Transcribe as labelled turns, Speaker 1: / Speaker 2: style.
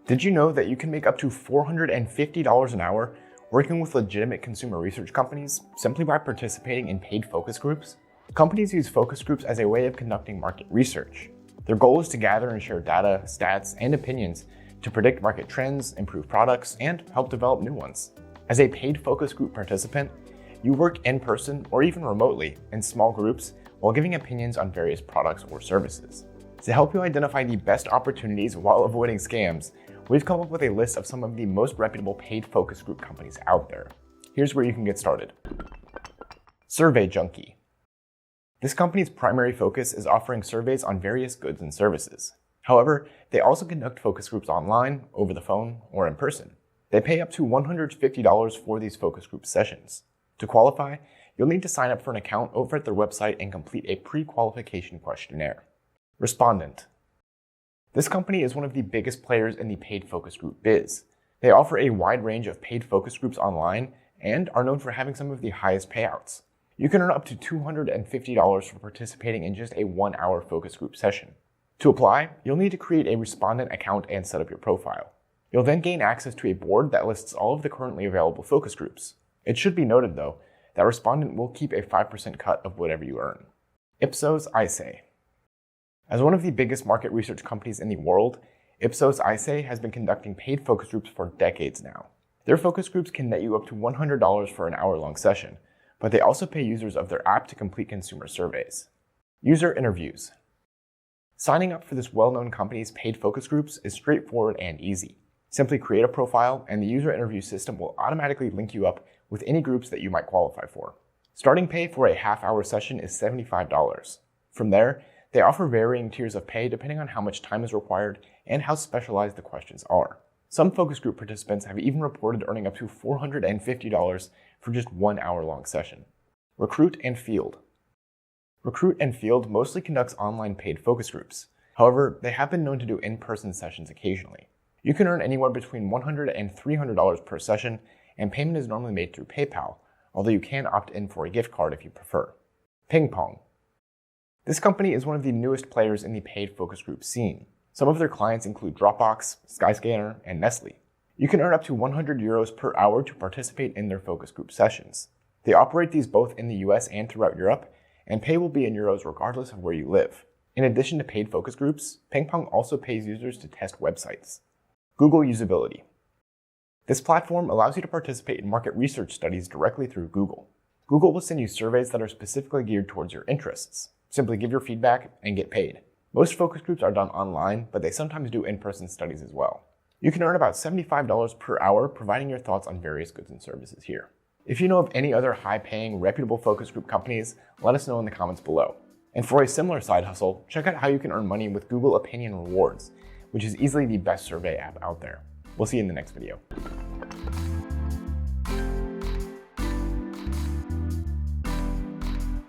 Speaker 1: Did you know that you can make up to $450 an hour working with legitimate consumer research companies simply by participating in paid focus groups? Companies use focus groups as a way of conducting market research. Their goal is to gather and share data, stats, and opinions to predict market trends, improve products, and help develop new ones. As a paid focus group participant, you work in person or even remotely in small groups while giving opinions on various products or services. To help you identify the best opportunities while avoiding scams, we've come up with a list of some of the most reputable paid focus group companies out there. Here's where you can get started. Survey Junkie. This company's primary focus is offering surveys on various goods and services. However, they also conduct focus groups online, over the phone, or in person. They pay up to $150 for these focus group sessions. To qualify, you'll need to sign up for an account over at their website and complete a pre-qualification questionnaire. Respondent. This company is one of the biggest players in the paid focus group biz. They offer a wide range of paid focus groups online and are known for having some of the highest payouts. You can earn up to $250 for participating in just a 1-hour focus group session. To apply, you'll need to create a Respondent account and set up your profile. You'll then gain access to a board that lists all of the currently available focus groups. It should be noted, though, that Respondent will keep a 5% cut of whatever you earn. Ipsos ISE. As one of the biggest market research companies in the world, Ipsos ISE has been conducting paid focus groups for decades now. Their focus groups can net you up to $100 for an hour-long session, but they also pay users of their app to complete consumer surveys. User interviews. Signing up for this well-known company's paid focus groups is straightforward and easy. Simply create a profile and the user interview system will automatically link you up with any groups that you might qualify for. Starting pay for a half-hour session is $75. From there, they offer varying tiers of pay depending on how much time is required and how specialized the questions are. Some focus group participants have even reported earning up to $450 for just 1 hour-long session. Recruit and Field. Recruit and Field mostly conducts online paid focus groups. However, they have been known to do in-person sessions occasionally. You can earn anywhere between $100 and $300 per session, and payment is normally made through PayPal, although you can opt in for a gift card if you prefer. PingPong. This company is one of the newest players in the paid focus group scene. Some of their clients include Dropbox, Skyscanner, and Nestle. You can earn up to €100 per hour to participate in their focus group sessions. They operate these both in the US and throughout Europe, and pay will be in euros regardless of where you live. In addition to paid focus groups, PingPong also pays users to test websites. Google Usability. This platform allows you to participate in market research studies directly through Google. Google will send you surveys that are specifically geared towards your interests. Simply give your feedback and get paid. Most focus groups are done online, but they sometimes do in-person studies as well. You can earn about $75 per hour providing your thoughts on various goods and services here. If you know of any other high-paying, reputable focus group companies, let us know in the comments below. And for a similar side hustle, check out how you can earn money with Google Opinion Rewards, which is easily the best survey app out there. We'll see you in the next video.